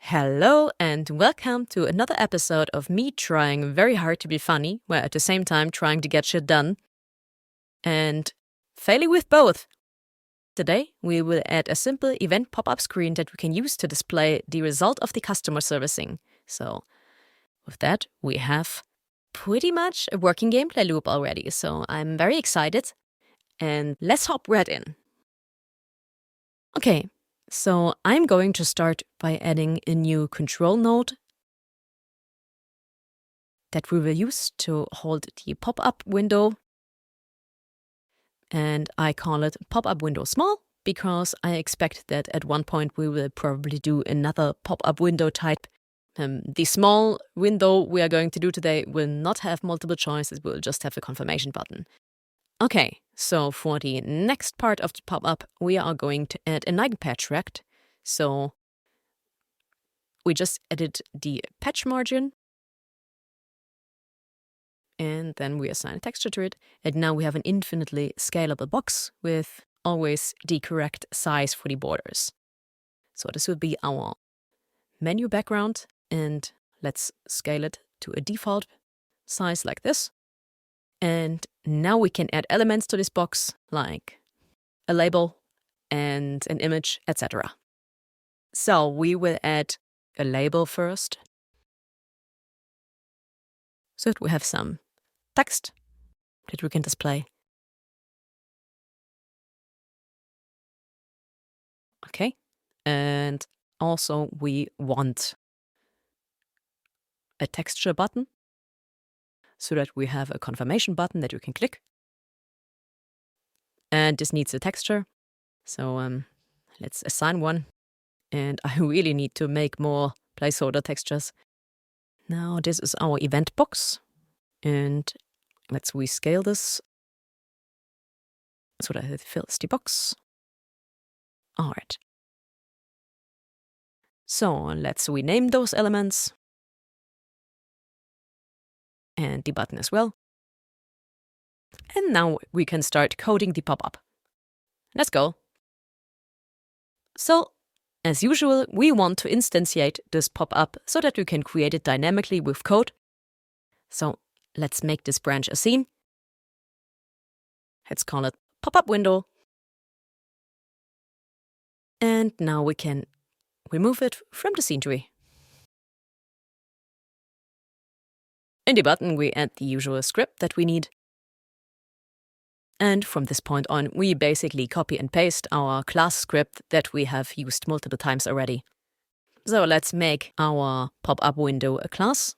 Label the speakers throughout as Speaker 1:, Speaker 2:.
Speaker 1: Hello and welcome to another episode of me trying very hard to be funny, while at the same time trying to get shit done. And failing with both. Today we will add a simple event pop-up screen that we can use to display the result of the customer servicing. So with that we have pretty much a working gameplay loop already, so I'm very excited. And let's hop right in. Okay. So I'm going to start by adding a new control node that we will use to hold the pop-up window. And I call it pop-up window small because I expect that at one point we will probably do another pop-up window type. The small window we are going to do today will not have multiple choices, we'll just have a confirmation button. Okay, so for the next part of the pop-up, we are going to add an eigenpatch rect. So we just added the patch margin, and then we assign a texture to it. And now we have an infinitely scalable box with always the correct size for the borders. So this will be our menu background, and let's scale it to a default size like this. And now we can add elements to this box, like a label and an image, etc. So we will add a label first, so that we have some text that we can display. Okay, and also we want a texture button, so that we have a confirmation button that you can click. And this needs a texture, so let's assign one. And I really need to make more placeholder textures. Now this is our event box, and let's rescale this so that it fills the box. All right. So let's rename those elements and the button as well. And now we can start coding the pop-up. Let's go. So, as usual, we want to instantiate this pop-up so that we can create it dynamically with code. So let's make this branch a scene. Let's call it pop-up window. And now we can remove it from the scene tree. In the button, we add the usual script that we need. And from this point on, we basically copy and paste our class script that we have used multiple times already. So let's make our pop-up window a class.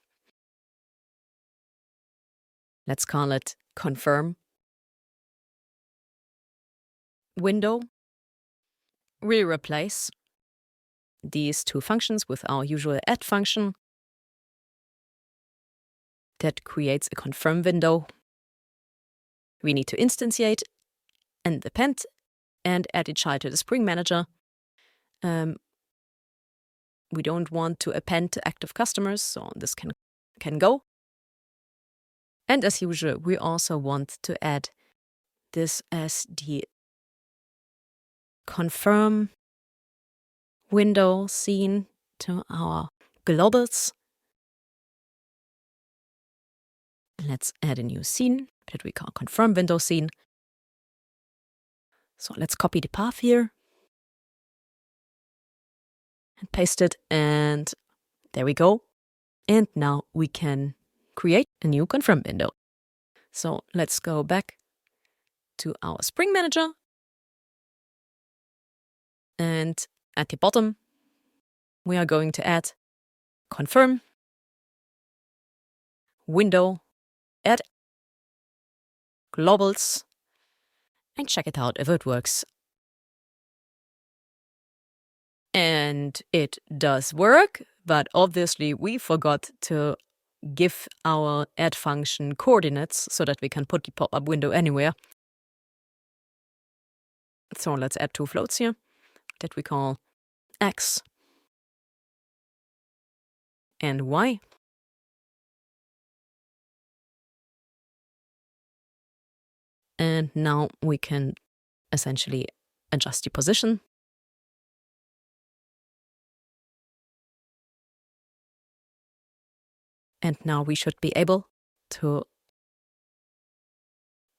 Speaker 1: Let's call it confirm window. We replace these two functions with our usual add function that creates a confirm window. We need to instantiate and append and add a child to the Spring Manager. We don't want to append to active customers, so this can go. And as usual, we also want to add this as the confirm window scene to our globals. Let's add a new scene that we call confirm window scene. So let's copy the path here and paste it, and there we go. And now we can create a new confirm window. So let's go back to our Spring Manager, and at the bottom we are going to add confirm window add globals and check it out if it works. And it does work, but obviously we forgot to give our add function coordinates so that we can put the pop-up window anywhere. So let's add two floats here that we call x and y. And now we can essentially adjust the position. And now we should be able to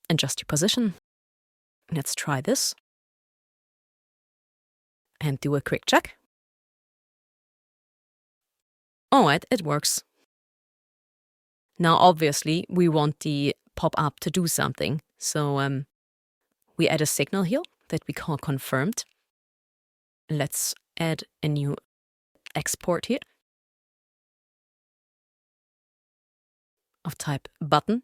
Speaker 1: adjust your position. Let's try this. And do a quick check. Alright, it works. Now obviously we want the pop-up to do something. So we add a signal here that we call confirmed. Let's add a new export here of type button.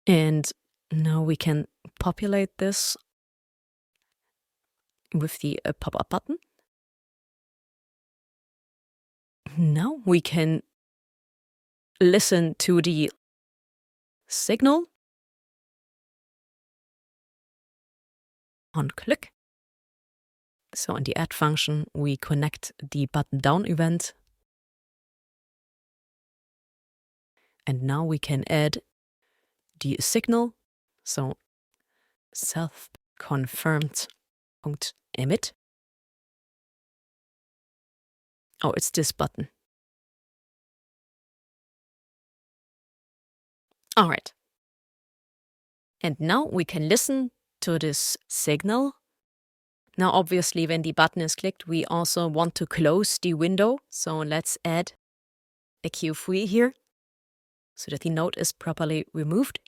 Speaker 1: And now we can populate this with the pop-up button. Now we can listen to the signal on click. So on the add function, we connect the button down event. And now we can add the signal. So self-confirmed.emit. Oh, it's this button. All right. And now we can listen to this signal. Now, obviously, when the button is clicked, we also want to close the window. So let's add a Q3 here so that the node is properly removed.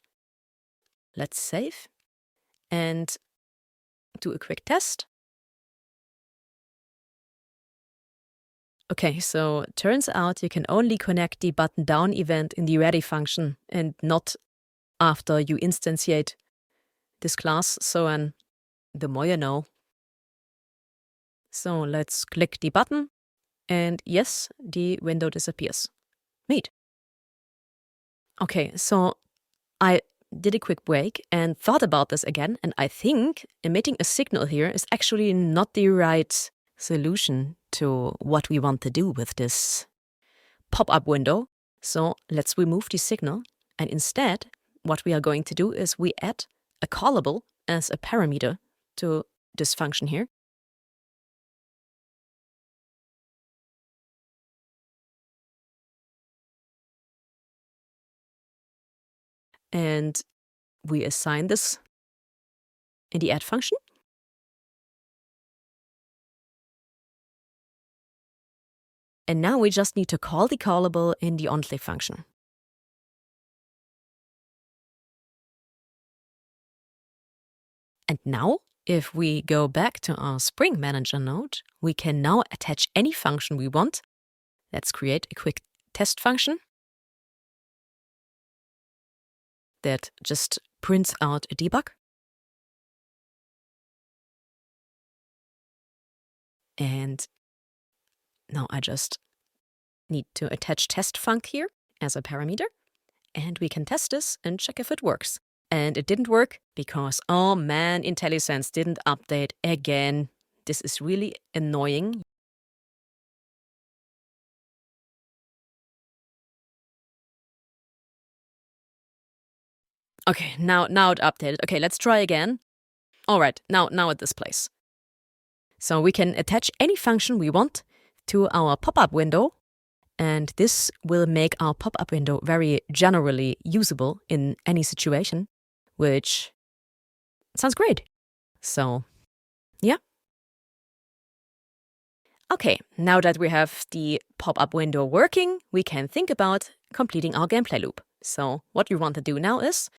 Speaker 1: Let's save and do a quick test. Okay, so it turns out you can only connect the button down event in the ready function and not after you instantiate this class. So the more you know. So let's click the button and yes, the window disappears. Neat. Okay, so I did a quick break and thought about this again, and I think emitting a signal here is actually not the right solution to what we want to do with this pop-up window. So let's remove the signal, and instead what we are going to do is we add a callable as a parameter to this function here. And we assign this in the add function. And now we just need to call the callable in the onClick function. And now, if we go back to our Spring Manager node, we can now attach any function we want. Let's create a quick test function that just prints out a debug. And now I just need to attach test func here as a parameter. And we can test this and check if it works. And it didn't work because, oh man, IntelliSense didn't update again. This is really annoying. Okay, now it updated. Okay, let's try again. All right, now it displays. So we can attach any function we want to our pop-up window, and this will make our pop-up window very generally usable in any situation, which sounds great. So, yeah. Okay, now that we have the pop-up window working, we can think about completing our gameplay loop. So what we want to do now is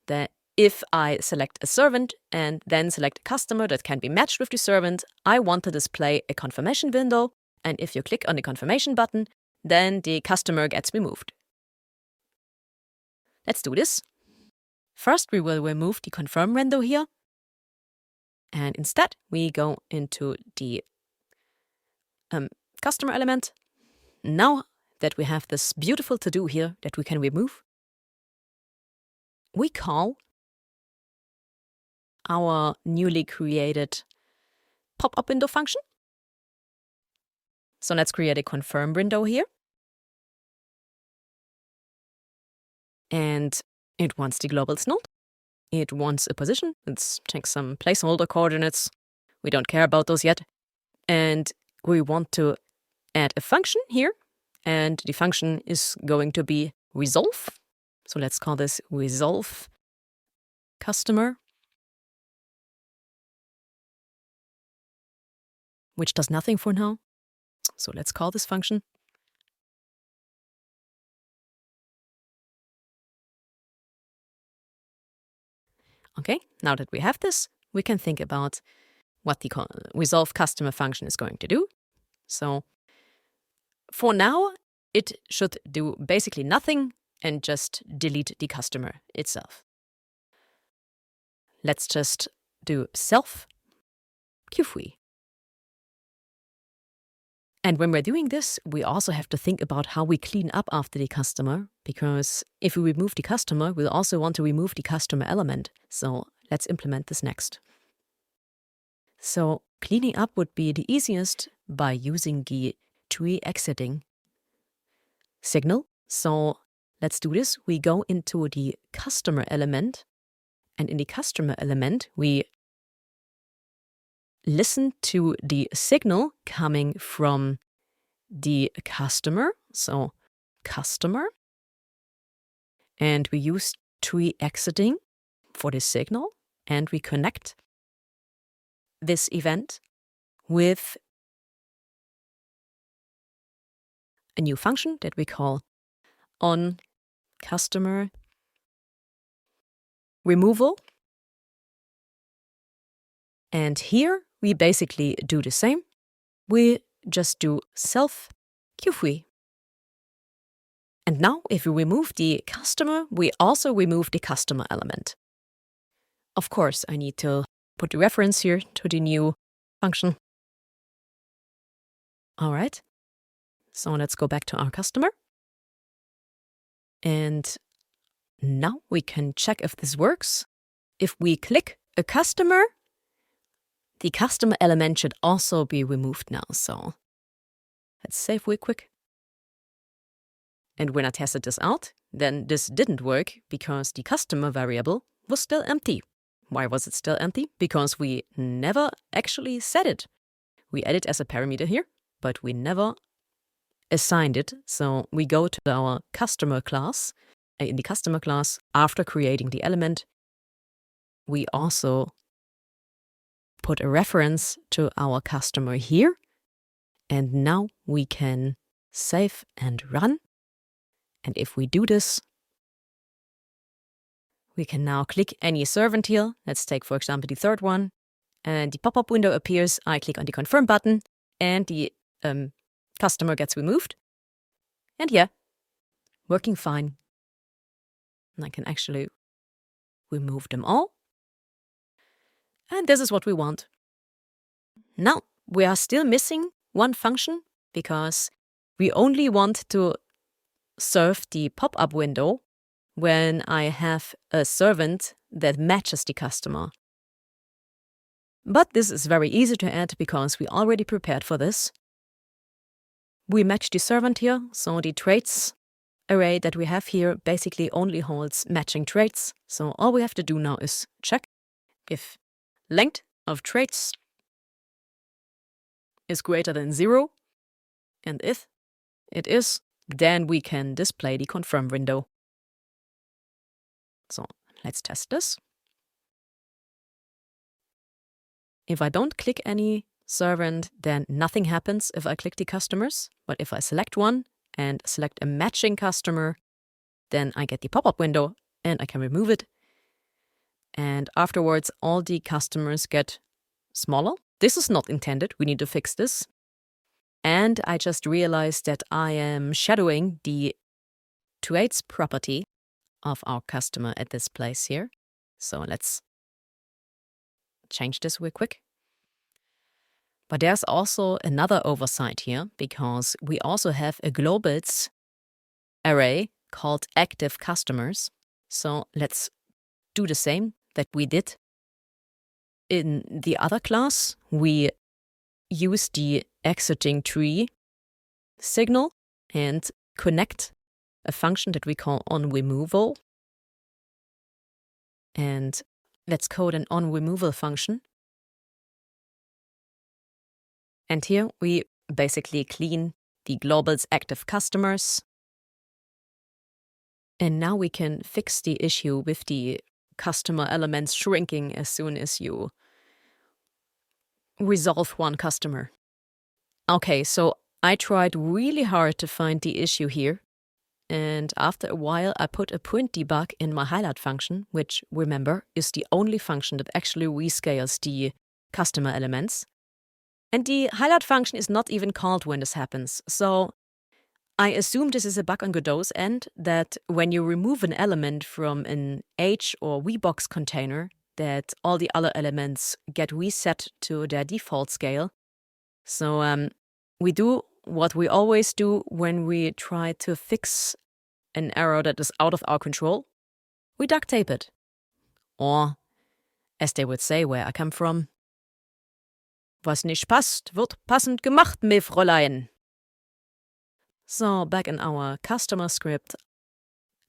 Speaker 1: that if I select a servant and then select a customer that can be matched with the servant, I want to display a confirmation window. And if you click on the confirmation button, then the customer gets removed. Let's do this. First, we will remove the confirm window here. And instead, we go into the customer element. Now that we have this beautiful to-do here that we can remove, we call our newly created pop-up window function. So let's create a confirm window here. And it wants the globals node. It wants a position. Let's take some placeholder coordinates. We don't care about those yet. And we want to add a function here. and the function is going to be resolve. So let's call this resolve customer, which does nothing for now. So let's call this function. Okay, now that we have this, we can think about what the resolve customer function is going to do. So for now, it should do basically nothing and just delete the customer itself. Let's just do self queue. And when we're doing this, we also have to think about how we clean up after the customer, because if we remove the customer, we'll also want to remove the customer element. So let's implement this next. So cleaning up would be the easiest by using the tree exiting signal. So let's do this. We go into the customer element, and in the customer element, we listen to the signal coming from the customer, so customer, and we use tree exiting for this signal, and we connect this event with a new function that we call on customer removal. And here we basically do the same. We just do self queue. And now if we remove the customer, we also remove the customer element. Of course, I need to put the reference here to the new function. All right. So let's go back to our customer. And now we can check if this works. If we click a customer, the customer element should also be removed now. So let's save real quick. And when I tested this out, then this didn't work because the customer variable was still empty. Why was it still empty? Because we never actually set it. We add it as a parameter here, but we never assigned it. So we go to our customer class. In the customer class, after creating the element, we also put a reference to our customer here. And now we can save and run. And if we do this, we can now click any servant here. Let's take, for example, the third one. And the pop-up window appears. I click on the confirm button and the customer gets removed. And yeah, working fine. And I can actually remove them all. And this is what we want. Now, we are still missing one function because we only want to serve the pop-up window when I have a servant that matches the customer. But this is very easy to add because we already prepared for this. We match the servant here, so the traits array that we have here basically only holds matching traits. So all we have to do now is check if length of traits is greater than 0, and if it is, then we can display the confirm window. So let's test this. If I don't click any servant, then nothing happens if I click the customers. But if I select one and select a matching customer, then I get the pop-up window and I can remove it. And afterwards, all the customers get smaller. This is not intended. We need to fix this. And I just realized that I am shadowing the traits property of our customer at this place here. So let's change this real quick. But there's also another oversight here because we also have a globals array called active customers. So let's do the same that we did in the other class. We use the exiting tree signal and connect a function that we call onRemoval. And let's code an onRemoval function. And here we basically clean the global's active customers. And now we can fix the issue with the customer elements shrinking as soon as you resolve one customer. Okay, so I tried really hard to find the issue here. And after a while, I put a print debug in my highlight function, which, remember, is the only function that actually rescales the customer elements. And the highlight function is not even called when this happens. So I assume this is a bug on Godot's end, that when you remove an element from an H or VBox container, that all the other elements get reset to their default scale. So we do what we always do when we try to fix an error that is out of our control. We duct tape it. Or, as they would say where I come from, was nicht passt, wird passend gemacht, mein Fräulein. So back in our customer script,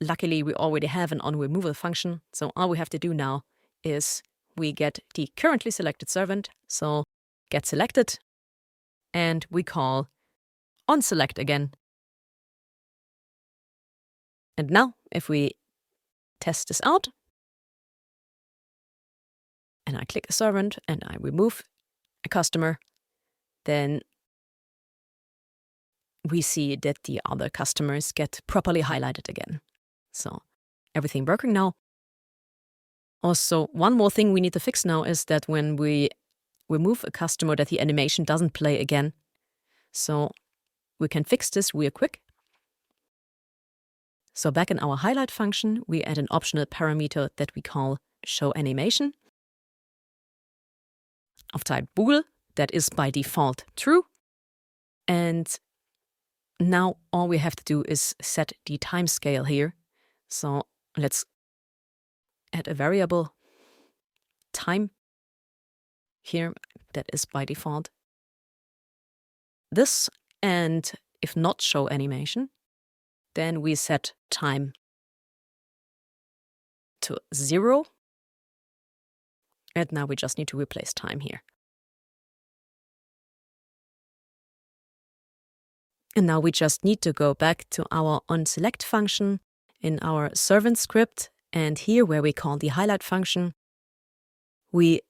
Speaker 1: luckily we already have an onRemoval function, so all we have to do now is we get the currently selected servant, so get selected, and we call onSelect again. And now, if we test this out, and I click a servant and I remove a customer, then we see that the other customers get properly highlighted again. So everything working now. Also, one more thing we need to fix now is that when we remove a customer, that the animation doesn't play again. So we can fix this real quick. So back in our highlight function, we add an optional parameter that we call showAnimation of type bool, that is by default true. And now all we have to do is set the timescale here. So let's add a variable time here that is by default this, and if not show animation, then we set time to 0. And now we just need to replace time here. And now we just need to go back to our onSelect function in our servant script. And here where we call the highlight function, we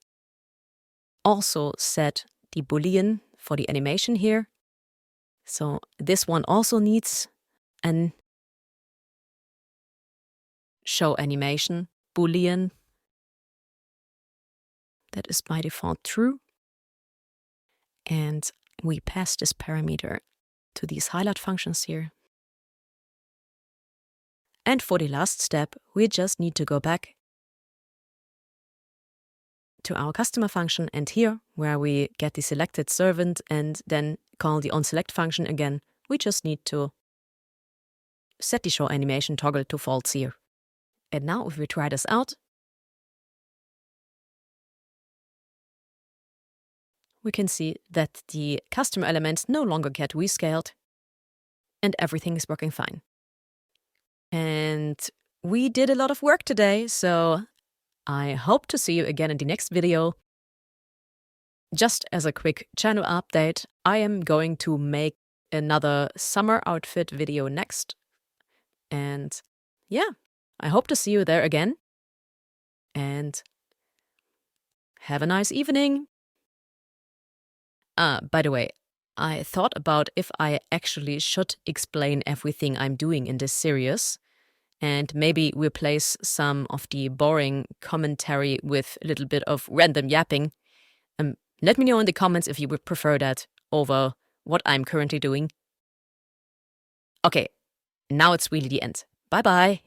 Speaker 1: also set the Boolean for the animation here. So this one also needs an showAnimation Boolean that is by default true. And we pass this parameter to these highlight functions here. And for the last step, we just need to go back to our customer function, and here, where we get the selected servant and then call the onSelect function again, we just need to set the showAnimation toggle to false here. And now if we try this out, we can see that the customer elements no longer get rescaled and everything is working fine. And we did a lot of work today, so I hope to see you again in the next video. Just as a quick channel update, I am going to make another summer outfit video next. And yeah, I hope to see you there again. And have a nice evening. By the way, I thought about if I actually should explain everything I'm doing in this series and maybe replace some of the boring commentary with a little bit of random yapping. Let me know in the comments if you would prefer that over what I'm currently doing. Okay, now it's really the end. Bye-bye.